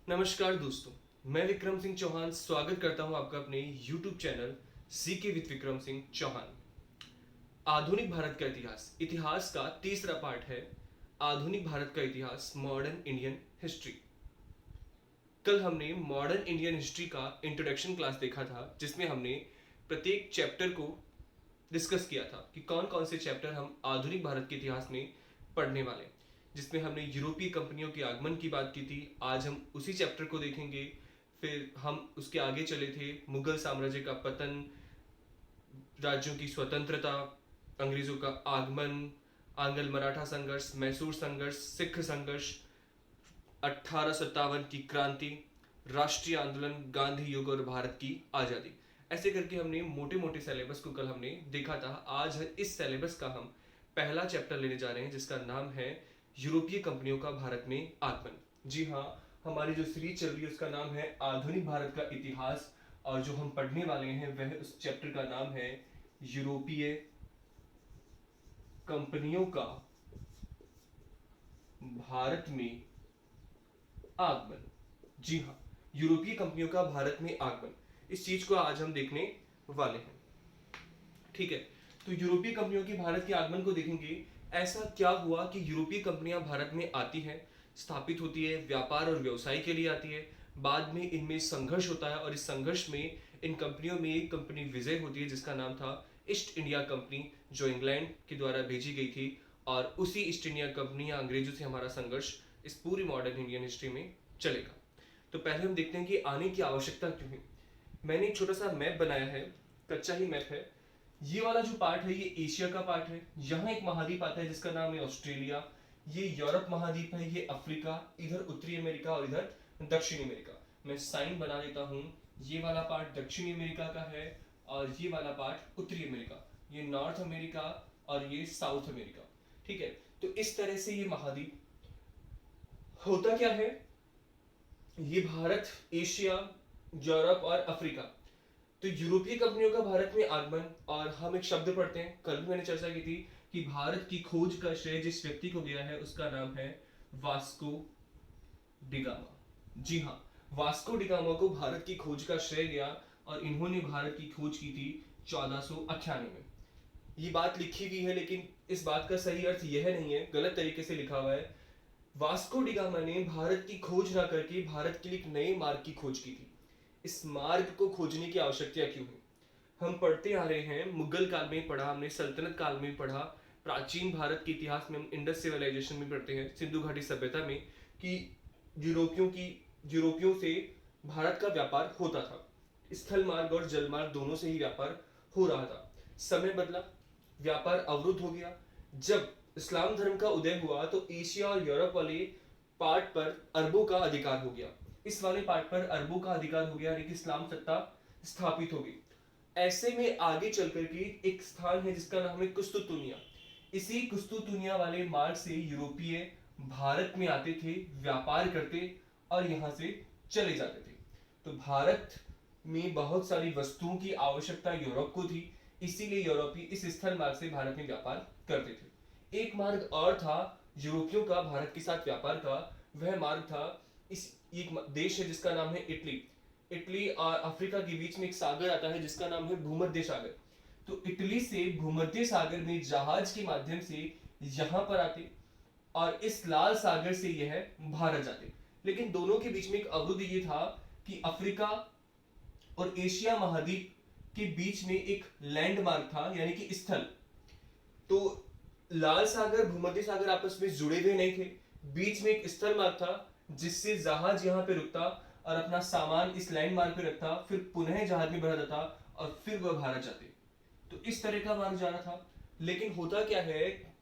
नमस्कार दोस्तों, मैं विक्रम सिंह चौहान स्वागत करता हूं आपका अपने YouTube channel CK with Vikram Singh Chauhan. आधुनिक भारत का इतिहास इतिहास का तीसरा पार्ट है आधुनिक भारत का इतिहास मॉडर्न इंडियन हिस्ट्री। कल हमने मॉडर्न इंडियन हिस्ट्री का इंट्रोडक्शन क्लास देखा था जिसमें हमने प्रत्येक चैप्टर को डिस्कस किया था कि कौन कौन से चैप्टर हम आधुनिक भारत के इतिहास में पढ़ने वाले, जिसमें हमने यूरोपीय कंपनियों के आगमन की बात की थी। आज हम उसी चैप्टर को देखेंगे। फिर हम उसके आगे चले थे मुगल साम्राज्य का पतन, राज्यों की स्वतंत्रता, अंग्रेजों का आगमन, आंग्ल मराठा संघर्ष, मैसूर संघर्ष, सिख संघर्ष, 1857 की क्रांति, राष्ट्रीय आंदोलन, गांधी युग और भारत की आजादी। ऐसे करके हमने मोटे मोटे सिलेबस को कल हमने देखा था। आज इस सिलेबस का हम पहला चैप्टर लेने जा रहे हैं जिसका नाम है यूरोपीय कंपनियों का भारत में आगमन। जी हाँ, हमारी जो सीरीज चल रही है उसका नाम है आधुनिक भारत का इतिहास, और जो हम पढ़ने वाले हैं वह उस चैप्टर का नाम है यूरोपीय कंपनियों का भारत में आगमन। जी हाँ, यूरोपीय कंपनियों का भारत में आगमन, इस चीज को आज हम देखने वाले हैं। ठीक है, तो यूरोपीय कंपनियों की भारत के आगमन को देखेंगे। ऐसा क्या हुआ कि यूरोपीय कंपनियां भारत में आती हैं, स्थापित होती है, व्यापार और व्यवसाय के लिए आती है। बाद में इनमें संघर्ष होता है और इस संघर्ष में इन कंपनियों में एक कंपनी विजय होती है जिसका नाम था ईस्ट इंडिया कंपनी, जो इंग्लैंड के द्वारा भेजी गई थी। और उसी ईस्ट इंडिया कंपनी या अंग्रेजों से हमारा संघर्ष इस पूरी मॉडर्न इंडियन हिस्ट्री में चलेगा। तो पहले हम देखते हैं कि आने की आवश्यकता क्यों है। मैंने एक छोटा सा मैप बनाया है, कच्चा ही मैप है। ये वाला जो पार्ट है ये एशिया का पार्ट है। यहाँ एक महाद्वीप आता है जिसका नाम है ऑस्ट्रेलिया। ये यूरोप महाद्वीप है, ये अफ्रीका, इधर उत्तरी अमेरिका और इधर दक्षिणी अमेरिका। मैं साइन बना देता हूँ। ये वाला पार्ट दक्षिणी अमेरिका का है और ये वाला पार्ट उत्तरी अमेरिका, ये नॉर्थ अमेरिका और ये साउथ अमेरिका। ठीक है, तो इस तरह से ये महाद्वीप होता क्या है, ये भारत, एशिया, यूरोप और अफ्रीका। तो यूरोपीय कंपनियों का भारत में आगमन, और हम एक शब्द पढ़ते हैं, कल भी मैंने चर्चा की थी कि भारत की खोज का श्रेय जिस व्यक्ति को गया है उसका नाम है वास्को डिगामा। जी हाँ, वास्को डिगामा को भारत की खोज का श्रेय गया और इन्होंने भारत की खोज की थी 1498 में। ये बात लिखी हुई है लेकिन इस बात का सही अर्थ यह नहीं है, गलत तरीके से लिखा हुआ है। वास्को डिगामा ने भारत की खोज ना करके भारत के लिए एक नए मार्ग की खोज की थी। इस मार्ग को खोजने की आवश्यकता क्यों है, हम पढ़ते आ रहे हैं। मुगल काल में पढ़ा हमने, सल्तनत काल में पढ़ा, प्राचीन भारत के इतिहास में हम इंडस सिविलाइजेशन में पढ़ते हैं, सिंधु घाटी सभ्यता में, कि यूरोपियों से भारत का व्यापार होता था। स्थल मार्ग और जल मार्ग दोनों से ही व्यापार हो रहा था। समय बदला, व्यापार अवरुद्ध हो गया। जब इस्लाम धर्म का उदय हुआ तो एशिया और यूरोप वाले पार्ट पर अरबों का अधिकार हो गया। इस वाले पार्ट पर अरबों का अधिकार हो गया, यानी कि इस्लाम सत्ता स्थापित हो गई। ऐसे में आगे चलकर के एक स्थान है जिसका नाम है कुस्तुतुनिया। इसी कुस्तुतुनिया वाले मार्ग से यूरोपीय भारत में आते थे, व्यापार करते और यहां से चले जाते थे। तो भारत में बहुत सारी वस्तुओं की आवश्यकता यूरोप को थी, इसीलिए यूरोपी इस स्थल मार्ग से भारत में व्यापार करते थे। एक मार्ग और था यूरोपियों का भारत के साथ व्यापार का, वह मार्ग था इस एक देश है जिसका नाम है इटली। इटली और अफ्रीका के बीच में एक सागर आता है जिसका नाम है भूमध्य सागर। तो इटली से भूमध्य सागर में जहाज के माध्यम से यहां पर आते और इस लाल सागर से यह भारत जाते। लेकिन दोनों के बीच में एक अवरुद्ध ये था कि अफ्रीका और एशिया महाद्वीप के बीच में एक लैंडमार्क था, यानी कि स्थल। तो लाल सागर, भूमध्य सागर आपस में जुड़े हुए नहीं थे, बीच में एक स्थल मार्ग था जिससे जहाज यहां पे रुकता और अपना सामान इस लैंडमार्क पे रखता, फिर पुनः जहाज में भरा जाता और फिर वह भारत जाते। तो इस तरह का मार्ग जाना था। लेकिन होता क्या है,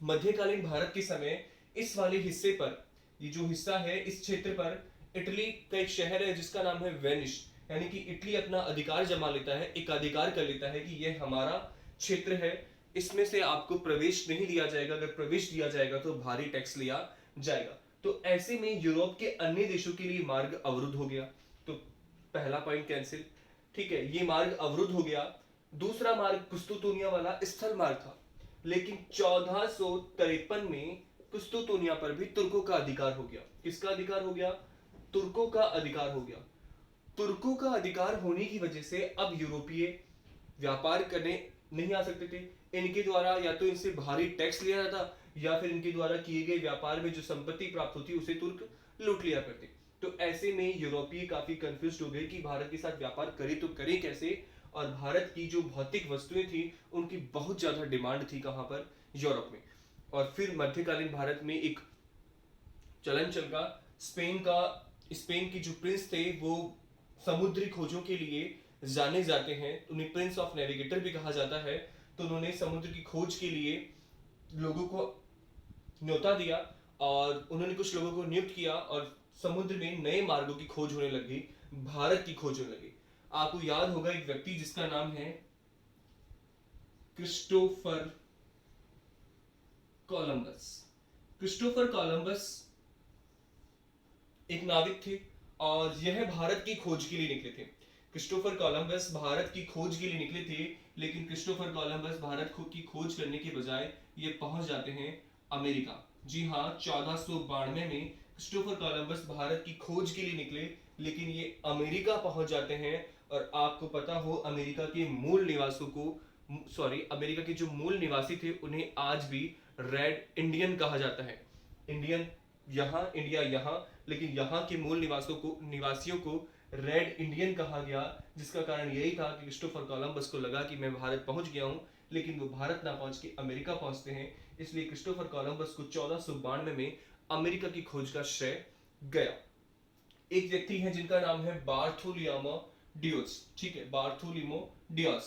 मध्यकालीन भारत के समय इस वाले हिस्से पर, ये जो हिस्सा है इस क्षेत्र पर, इटली का एक शहर है जिसका नाम है वेनिस, यानी कि इटली अपना अधिकार जमा लेता है, एक अधिकार कर लेता है कि यह हमारा क्षेत्र है, इसमें से आपको प्रवेश नहीं दिया जाएगा, अगर प्रवेश दिया जाएगा तो भारी टैक्स लिया जाएगा। तो ऐसे में यूरोप के अन्य देशों के लिए मार्ग अवरुद्ध हो गया। तो पहला पॉइंट कैंसिल। ठीक है, ये मार्ग अवरुद्ध हो गया। दूसरा मार्ग कुस्तुतुनिया वाला स्थल मार्ग था, लेकिन 1453 में कुस्तुतुनिया पर भी तुर्कों का अधिकार हो गया। किसका अधिकार हो गया? तुर्कों का अधिकार हो गया। तुर्कों का अधिकार होने की वजह से अब यूरोपीय व्यापार करने नहीं आ सकते थे। इनके द्वारा या तो इनसे भारी टैक्स लिया जाता या फिर इनके द्वारा किए गए व्यापार में जो संपत्ति प्राप्त होती उसे तुर्क लूट लिया करते। तो ऐसे में यूरोपीय काफी कंफ्यूज हो गए कि भारत के साथ व्यापार करे तो करे कैसे। और भारत की जो भौतिक वस्तुएं थी उनकी बहुत ज्यादा डिमांड थी कहां पर? यूरोप में। और फिर मध्यकालीन भारत में एक चलन चल का स्पेन की जो प्रिंस थे वो समुद्री खोजों के लिए जाने जाते हैं, उन्हें प्रिंस ऑफ नेविगेटर भी कहा जाता है। तो उन्होंने समुद्र की खोज के लिए लोगों को न्योता दिया और उन्होंने कुछ लोगों को नियुक्त किया और समुद्र में नए मार्गों की खोज होने लगी, भारत की खोज होने लगी। आपको याद होगा एक व्यक्ति जिसका नाम है क्रिस्टोफर कोलंबस। क्रिस्टोफर कोलंबस एक नाविक थे और यह भारत की खोज के लिए निकले थे। क्रिस्टोफर कोलंबस भारत की खोज के लिए निकले थे, लेकिन क्रिस्टोफर कोलंबस भारत की खोज करने के बजाय ये पहुंच जाते हैं अमेरिका। जी हाँ, 1492 में क्रिस्टोफर कोलंबस भारत की खोज के लिए निकले, लेकिन ये अमेरिका पहुंच जाते हैं। और आपको पता हो अमेरिका के मूल निवासियों को अमेरिका के जो मूल निवासी थे उन्हें आज भी रेड इंडियन कहा जाता है। इंडियन यहाँ, इंडिया यहाँ, लेकिन यहाँ के मूल निवासियों को रेड इंडियन कहा गया, जिसका कारण यही था कि क्रिस्टोफर कोलंबस को लगा कि मैं भारत पहुंच गया हूं, लेकिन वो भारत ना पहुंच के अमेरिका पहुंचते हैं। इसलिए क्रिस्टोफर कोलंबस को 1492 में अमेरिका की खोज का श्रेय गया। एक व्यक्ति है जिनका नाम है बार्थोलोमेव डियाज। ठीक है, बार्थोलोमेव डियाज।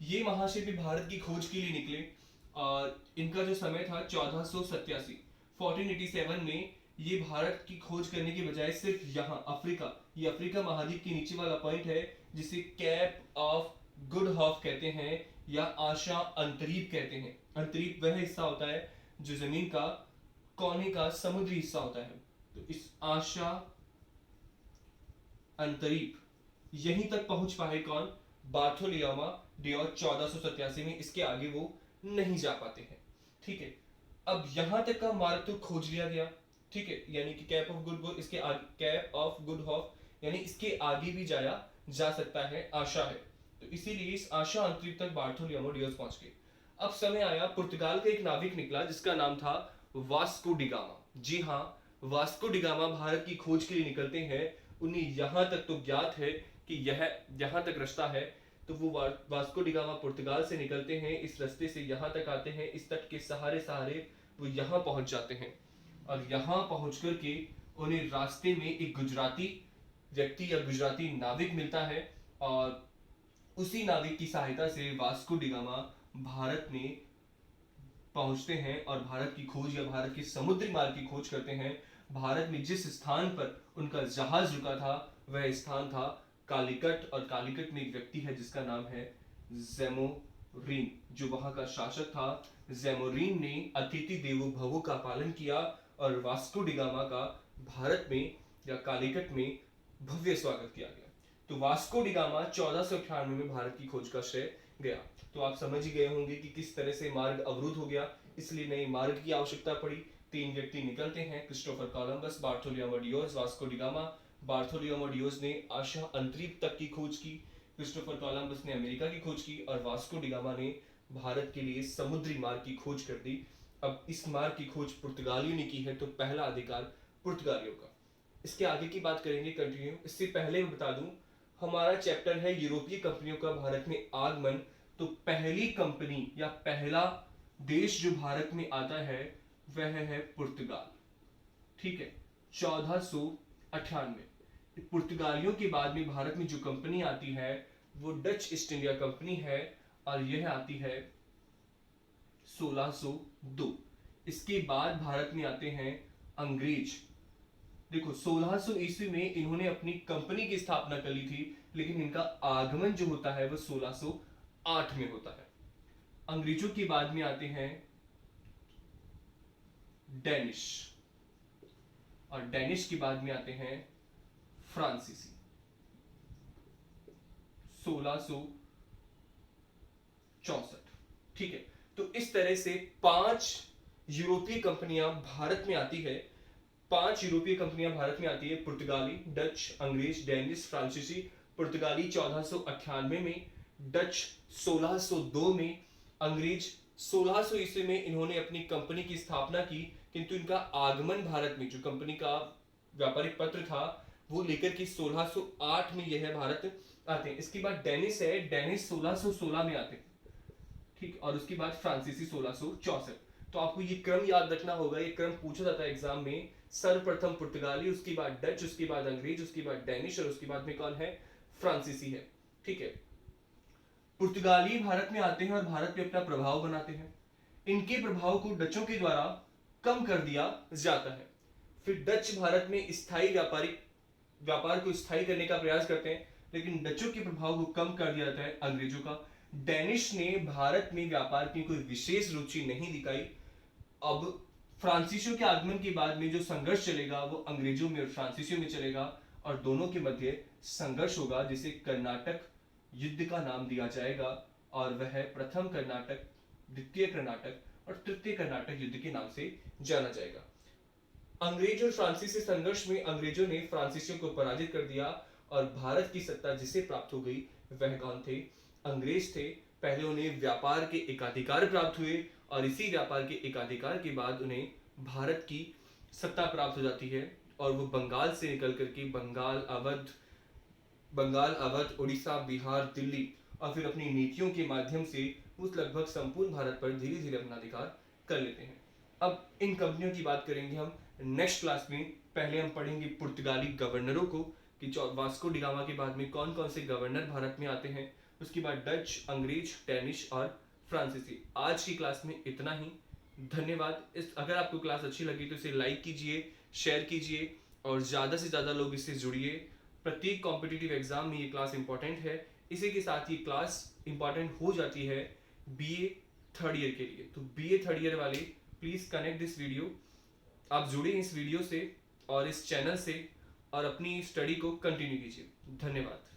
ये महाशय भी भारत की खोज के लिए निकले और इनका जो समय था 1487 में ये भारत की खोज करने के बजाय सिर्फ यहाँ अफ्रीका, ये अफ्रीका महाद्वीप के नीचे वाला पॉइंट है जिसे कैप ऑफ गुड होप कहते हैं या आशा अंतरीप कहते हैं। अंतरीप वह हिस्सा होता है जो जमीन का कोने का समुद्री हिस्सा होता है। तो इस आशा अंतरीप यहीं तक पहुंच पाए कौन? बार्थोलोमेव डियाज 1487 में। इसके आगे वो नहीं जा पाते हैं। ठीक है, अब यहां तक का मार्ग तो खोज लिया गया। ठीक है, यानी कि कैप ऑफ गुड इसके आगे, कैप ऑफ गुड होप यानी इसके आगे भी जाया जा सकता है, आशा है। तो इसीलिए इस आशा अंतरिप तक बार्थोलोमेव डियाज पहुंच गए। अब समय आया, पुर्तगाल का एक नाविक निकला जिसका नाम था वास्को डी गामा। जी हाँ, वास्को डी गामा भारत की खोज के लिए निकलते हैं। उन्हें यहां तक तो ज्ञात है कि यह यहां तक रास्ता है। तो वो वास्को डी गामा पुर्तगाल से निकलते हैं, इस रास्ते से यहां तक आते हैं, इस तट के सहारे सहारे वो यहां पहुंच जाते हैं। और यहां पहुंच करके उन्हें रास्ते में एक गुजराती व्यक्ति या गुजराती नाविक मिलता है और उसी नाविक की सहायता से वास्को डी गामा भारत में पहुंचते हैं और भारत की खोज या भारत के समुद्री मार्ग की खोज करते हैं। भारत में जिस स्थान पर उनका जहाज रुका था वह स्थान था कालीकट, और कालीकट में एक व्यक्ति है जिसका नाम है ज़ैमोरिन, जो वहां का शासक था। ज़ैमोरिन ने अतिथि देवो भव का पालन किया और वास्को डी गामा का भारत में या कालीकट में भव्य स्वागत किया गया। तो वास्को डी गामा 1498 में भारत की खोज का श्रेय गया। तो आप समझ ही गए होंगे कि किस तरह से मार्ग अवरुद्ध हो गया, इसलिए नए मार्ग की आवश्यकता पड़ी। 3 व्यक्ति निकलते हैं, Christopher Columbus, Bartholomew Diaz, Vasco D gamma. Bartholomew Diaz ने आशा अंतरिप तक की खोज की, क्रिस्टोफर कोलंबस ने अमेरिका की खोज की और वास्को डी गामा ने भारत के लिए समुद्री मार्ग की खोज कर दी। अब इस मार्ग की खोज पुर्तगालियों ने की है, तो पहला अधिकार पुर्तगालियों का। इसके आगे की बात करेंगे कंटिन्यू। इससे पहले मैं बता दूं, हमारा चैप्टर है यूरोपीय कंपनियों का भारत में आगमन। तो पहली कंपनी या पहला देश जो भारत में आता है वह है पुर्तगाल। ठीक है, 1498। पुर्तगालियों के बाद में भारत में जो कंपनी आती है वो डच ईस्ट इंडिया कंपनी है और यह आती है 1602। इसके बाद भारत में आते हैं अंग्रेज। देखो 1600 ईस्वी में इन्होंने अपनी कंपनी की स्थापना कर ली थी, लेकिन इनका आगमन जो होता है वो 1608 में होता है। अंग्रेजों के बाद में आते हैं डेनिश, और डेनिश के बाद में आते हैं फ्रांसीसी। 1664। ठीक है, तो इस तरह से 5 यूरोपीय कंपनियां भारत में आती है, 5 यूरोपीय कंपनियां भारत में आती है, पुर्तगाली, डच, अंग्रेज, डेनिश, फ्रांसीसी। पुर्तगाली 1498 में, डच 1602 में, अंग्रेज 1600 ईस्वी में इन्होंने अपनी कंपनी की स्थापना की, किंतु इनका आगमन भारत में, जो कंपनी का व्यापारिक पत्र था, वो लेकर के 1608 में यह भारत आते हैं। इसके बाद डेनिस है, डेनिस 1616 में आते हैं, ठीक। और उसके बाद फ्रांसीसी 1664। तो आपको ये क्रम याद रखना होगा, ये क्रम पूछा जाता है एग्जाम में। सर्वप्रथम पुर्तगाली, उसके बाद डच, उसके बाद अंग्रेज, उसके बाद डेनिश, और उसके बाद में कौन है, फ्रांसीसी है, ठीक है। पुर्तगाली भारत में आते हैं और भारत में अपना प्रभाव बनाते हैं। इनके प्रभाव को डचों के द्वारा कम कर दिया जाता है। फिर डच भारत में स्थायी व्यापार को स्थायी करने का प्रयास करते हैं, लेकिन डचों के प्रभाव को कम कर दिया जाता है अंग्रेजों का। डेनिश ने भारत में व्यापार की कोई विशेष रुचि नहीं दिखाई। अब फ्रांसीसियों के आगमन के बाद में जो संघर्ष चलेगा वो अंग्रेजों में और फ्रांसीसियों में चलेगा, और दोनों के मध्य संघर्ष होगा, जिसे कर्नाटक युद्ध का नाम दिया जाएगा, और वह प्रथम कर्नाटक, द्वितीय कर्नाटक और तृतीय कर्नाटक युद्ध के नाम से जाना जाएगा। अंग्रेज और फ्रांसीसी संघर्ष में अंग्रेजों ने फ्रांसीसियों को पराजित कर दिया, और भारत की सत्ता जिसे प्राप्त हो गई वह कौन थे, अंग्रेज थे। पहले उन्हें व्यापार के एकाधिकार प्राप्त हुए, और इसी व्यापार के एकाधिकार के बाद उन्हें भारत की सत्ता प्राप्त हो जाती है, और वो बंगाल से निकल करके बंगाल, अवध, उड़ीसा, बिहार, दिल्ली, और फिर अपनी नीतियों के माध्यम से उस लगभग संपूर्ण भारत पर धीरे धीरे अपना अधिकार कर लेते हैं। अब इन कंपनियों की बात करेंगे हम नेक्स्ट क्लास में। पहले हम पढ़ेंगे पुर्तगाली गवर्नरों को, कि वास्को डी गामा के बाद में कौन कौन से गवर्नर भारत में आते हैं। उसके बाद डच, अंग्रेज, डेनिश और फ्रांसीसी। आज की क्लास में इतना ही। धन्यवाद। अगर आपको क्लास अच्छी लगी तो इसे लाइक कीजिए, शेयर कीजिए, और ज़्यादा से ज़्यादा लोग इससे जुड़िए। प्रत्येक कॉम्पिटिटिव एग्जाम में ये क्लास इंपॉर्टेंट है। इसी के साथ ये क्लास इंपॉर्टेंट हो जाती है बीए थर्ड ईयर के लिए। तो बीए थर्ड ईयर वाले प्लीज कनेक्ट दिस वीडियो। आप जुड़े इस वीडियो से और इस चैनल से, और अपनी स्टडी को कंटिन्यू कीजिए। धन्यवाद।